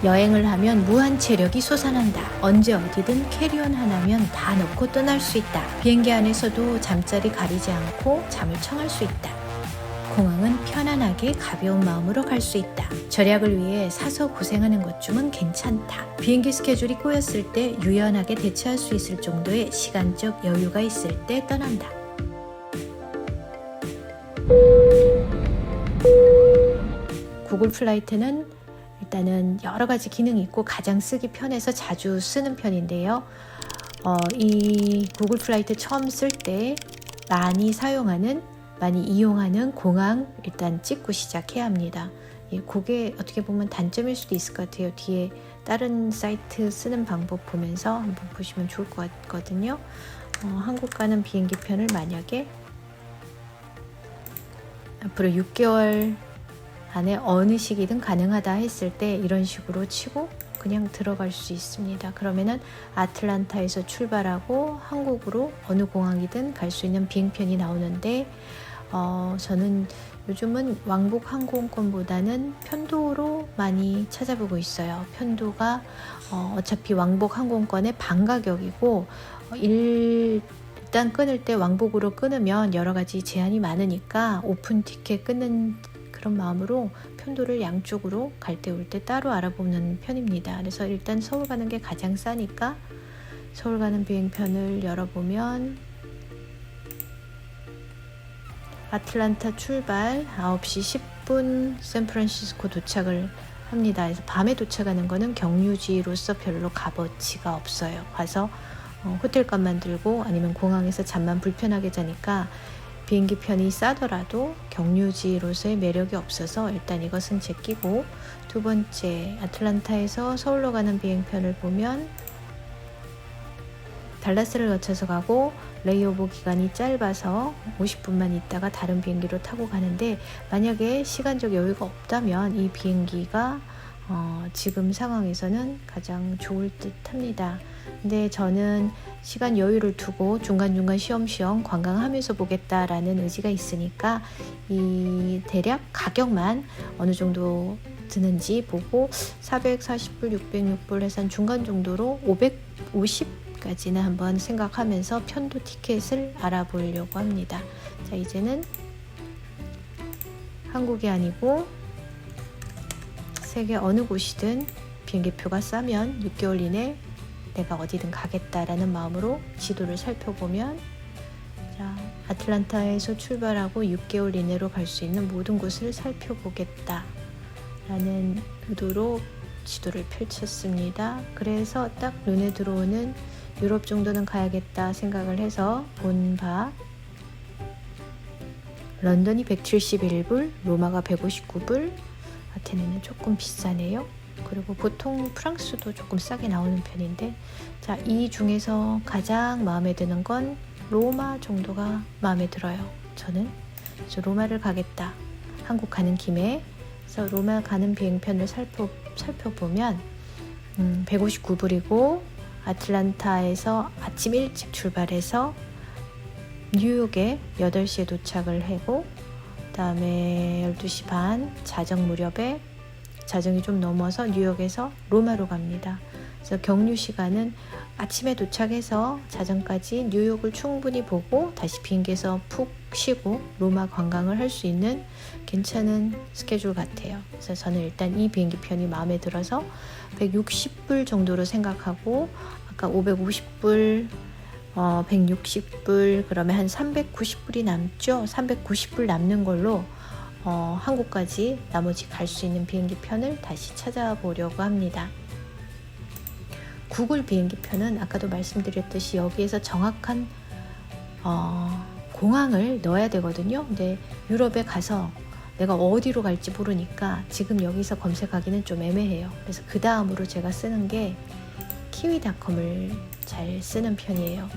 여행을 하면 무한 체력이 솟아난다. 언제 어디든 캐리온 하나면 다 넣고 떠날 수 있다. 비행기 안에서도 잠자리 가리지 않고 잠을 청할 수 있다. 공항은 편안하게 가벼운 마음으로 갈 수 있다. 절약을 위해 사서 고생하는 것쯤은 괜찮다. 비행기 스케줄이 꼬였을 때 유연하게 대처할 수 있을 정도의 시간적 여유가 있을 때 떠난다. 구글 플라이트는 일단은 여러 가지 기능이 있고 가장 쓰기 편해서 자주 쓰는 편인데요. 이 구글 플라이트 처음 쓸 때 많이 이용하는 공항 일단 찍고 시작해야 합니다. 그게 어떻게 보면 단점일 수도 있을 것 같아요. 뒤에 다른 사이트 쓰는 방법 보면서 한번 보시면 좋을 것 같거든요. 한국 가는 비행기 편을 만약에 앞으로 6개월 안에 어느 시기든 가능하다 했을 때 이런 식으로 치고 그냥 들어갈 수 있습니다. 그러면은 아틀란타에서 출발하고 한국으로 어느 공항이든 갈 수 있는 비행편이 나오는데 저는 요즘은 왕복 항공권보다는 편도로 많이 찾아보고 있어요. 편도가 어차피 왕복 항공권의 반 가격이고 일단 끊을 때 왕복으로 끊으면 여러 가지 제한이 많으니까 오픈 티켓 끊는 그런 마음으로 편도를 양쪽으로 갈 때 올 때 따로 알아보는 편입니다. 그래서 일단 서울 가는 게 가장 싸니까 서울 가는 비행편을 열어보면 아틀란타 출발 9시 10분 샌프란시스코 도착을 합니다. 그래서 밤에 도착하는 거는 경유지로서 별로 값어치가 없어요. 가서 호텔 값만 들고 아니면 공항에서 잠만 불편하게 자니까 비행기 편이 싸더라도 경유지로서의 매력이 없어서 일단 이것은 제끼고, 두 번째 아틀란타에서 서울로 가는 비행편을 보면 달라스를 거쳐서 가고 레이오버 기간이 짧아서 50분만 있다가 다른 비행기로 타고 가는데, 만약에 시간적 여유가 없다면 이 비행기가 지금 상황에서는 가장 좋을 듯 합니다. 근데 저는 시간 여유를 두고 중간중간 쉬엄쉬엄 관광하면서 보겠다라는 의지가 있으니까 이 대략 가격만 어느 정도 드는지 보고 440불, 606불 해서 한 중간 정도로 550까지는 한번 생각하면서 편도 티켓을 알아보려고 합니다. 자, 이제는 한국이 아니고 세계 어느 곳이든 비행기표가 싸면 6개월 이내 내가 어디든 가겠다라는 마음으로 지도를 살펴보면, 자, 아틀란타에서 출발하고 6개월 이내로 갈 수 있는 모든 곳을 살펴보겠다 라는 의도로 지도를 펼쳤습니다. 그래서 딱 눈에 들어오는 유럽 정도는 가야겠다 생각을 해서 본 바, 런던이 171불, 로마가 159불, 아테네는 조금 비싸네요. 그리고 보통 프랑스도 조금 싸게 나오는 편인데, 자, 이 중에서 가장 마음에 드는 건 로마 정도가 마음에 들어요. 저는 그래서 로마를 가겠다, 한국 가는 김에. 그래서 로마 가는 비행편을 살펴보면 159불이고 아틀란타에서 아침 일찍 출발해서 뉴욕에 8시에 도착을 하고, 그 다음에 12시 반 자정 무렵에, 자정이 좀 넘어서 뉴욕에서 로마로 갑니다. 그래서 경유 시간은 아침에 도착해서 자정까지 뉴욕을 충분히 보고 다시 비행기에서 푹 쉬고 로마 관광을 할 수 있는 괜찮은 스케줄 같아요. 그래서 저는 일단 이 비행기 편이 마음에 들어서 160불 정도로 생각하고, 아까 550불, 160불, 그러면 한 390불이 남죠. 390불 남는 걸로 한국까지 나머지 갈 수 있는 비행기 편을 다시 찾아보려고 합니다. 구글 비행기 편은 아까도 말씀드렸듯이 여기에서 정확한 공항을 넣어야 되거든요. 근데 유럽에 가서 내가 어디로 갈지 모르니까 지금 여기서 검색하기는 좀 애매해요. 그래서 그 다음으로 제가 쓰는 게 키위닷컴을 잘 쓰는 편이에요.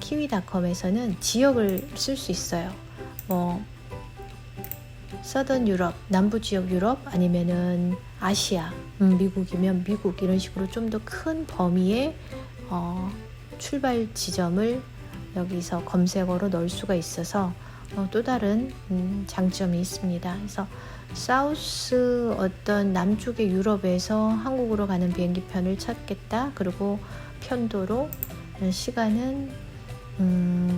키위닷컴에서는 지역을 쓸 수 있어요. 서던 유럽, 남부 지역 유럽, 아니면은 아시아, 미국이면 미국, 이런 식으로 좀 더 큰 범위의 출발 지점을 여기서 검색어로 넣을 수가 있어서 또 다른 장점이 있습니다. 그래서 사우스 어떤 남쪽의 유럽에서 한국으로 가는 비행기 편을 찾겠다. 그리고 편도로 시간은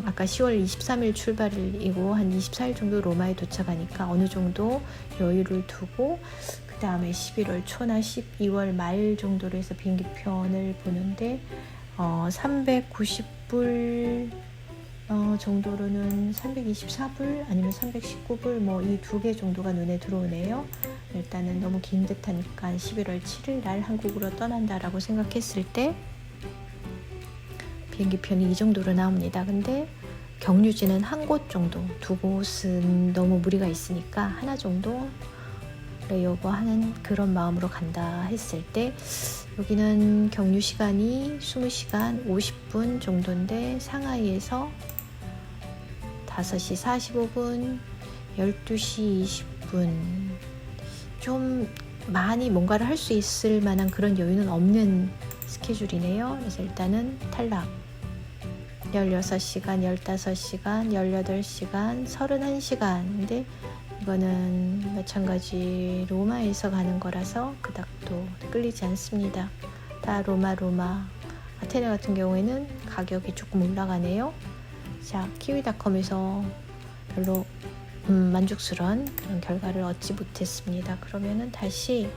아까 10월 23일 출발이고 한 24일 정도 로마에 도착하니까 어느 정도 여유를 두고 그 다음에 11월 초나 12월 말 정도로 해서 비행기 편을 보는데 390불 정도로는 324불 아니면 319불 뭐 이 두 개 정도가 눈에 들어오네요. 일단은 너무 긴 듯하니까 11월 7일 날 한국으로 떠난다라고 생각했을 때 비행기 편이 이 정도로 나옵니다. 근데 경유지는 한 곳 정도, 두 곳은 너무 무리가 있으니까 하나 정도 레이오버 하는 그런 마음으로 간다 했을 때 여기는 경유 시간이 20시간 50분 정도인데 상하이에서 5시 45분, 12시 20분 좀 많이 뭔가를 할 수 있을 만한 그런 여유는 없는 스케줄이네요. 그래서 일단은 탈락. 16시간, 15시간, 18시간, 31시간. 근데 이거는 마찬가지 로마에서 가는 거라서 그닥 또 끌리지 않습니다. 다 로마. 아테네 같은 경우에는 가격이 조금 올라가네요. 자, 키위닷컴에서 별로 만족스러운 그런 결과를 얻지 못했습니다. 그러면은 다시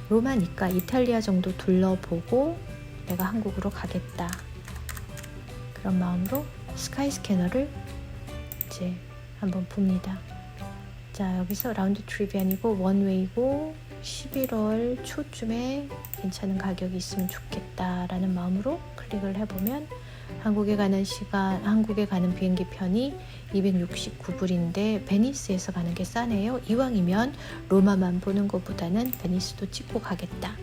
로마니까 이탈리아 정도 둘러보고 내가 한국으로 가겠다. 그런 마음으로 스카이 스캐너를 이제 한번 봅니다. 자, 여기서 라운드 트립이 아니고 원웨이고 11월 초쯤에 괜찮은 가격이 있으면 좋겠다라는 마음으로 클릭을 해보면 한국에 가는 비행기 편이 269불인데 베니스에서 가는 게 싸네요. 이왕이면 로마만 보는 것보다는 베니스도 찍고 가겠다.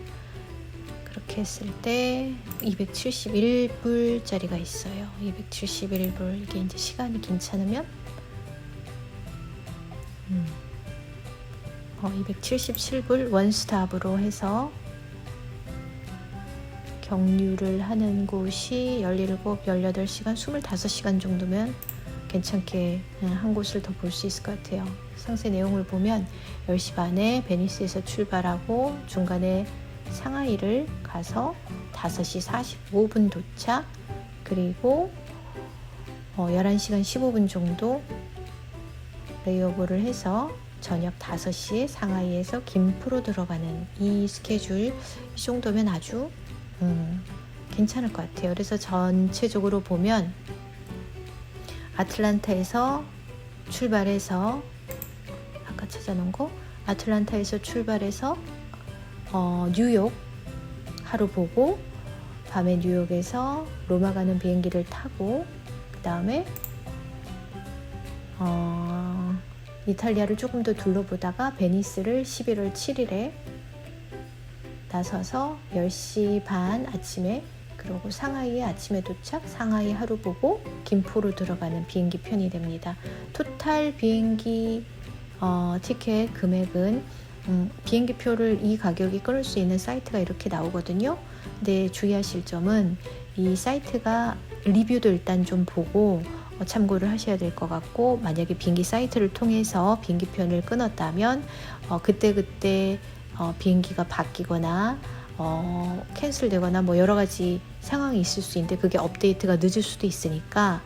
그렇게 했을 때 271불짜리가 있어요. 271불. 이게 이제 시간이 괜찮으면 277불 원스톱으로 해서 경유를 하는 곳이 17, 18시간, 25시간 정도면 괜찮게 한 곳을 더 볼 수 있을 것 같아요. 상세 내용을 보면 10시 반에 베니스에서 출발하고 중간에 상하이를 가서 5시 45분 도착, 그리고 11시간 15분 정도 레이오버를 해서 저녁 5시에 상하이에서 김포로 들어가는 이 스케줄, 이 정도면 아주 괜찮을 것 같아요. 그래서 전체적으로 보면 아틀란타에서 출발해서 아까 찾아놓은 거 아틀란타에서 출발해서 뉴욕 하루 보고 밤에 뉴욕에서 로마 가는 비행기를 타고 그 다음에 이탈리아를 조금 더 둘러보다가 베니스를 11월 7일에 나서서 10시 반 아침에, 그리고 상하이에 아침에 도착, 상하이 하루 보고 김포로 들어가는 비행기 편이 됩니다. 토탈 비행기 티켓 금액은 비행기 표를 이 가격이 끊을 수 있는 사이트가 이렇게 나오거든요. 근데 주의하실 점은 이 사이트가 리뷰도 일단 좀 보고 참고를 하셔야 될 것 같고, 만약에 비행기 사이트를 통해서 비행기 편을 끊었다면 그때 비행기가 바뀌거나 캔슬되거나 뭐 여러 가지 상황이 있을 수 있는데 그게 업데이트가 늦을 수도 있으니까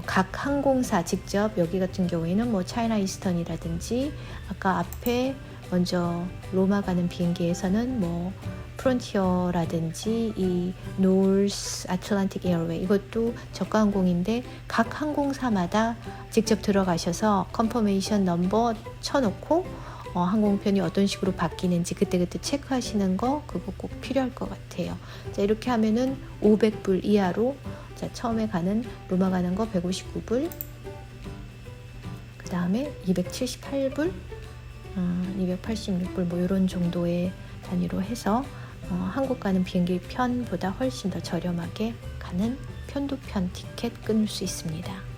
각 항공사 직접, 여기 같은 경우에는 뭐 차이나 이스턴이라든지 아까 앞에 먼저 로마 가는 비행기에서는 뭐 프론티어라든지 이 노스 아틀란틱 에어웨이, 이것도 저가 항공인데 각 항공사마다 직접 들어가셔서 컨퍼메이션 넘버 쳐놓고 항공편이 어떤 식으로 바뀌는지 그때그때 체크하시는 거, 그거 꼭 필요할 것 같아요. 자, 이렇게 하면은 500불 이하로, 자, 처음에 가는 로마 가는 거 159불, 그 다음에 278불, 286불 뭐 이런 정도의 단위로 해서 한국 가는 비행기 편보다 훨씬 더 저렴하게 가는 편도편 티켓 끊을 수 있습니다.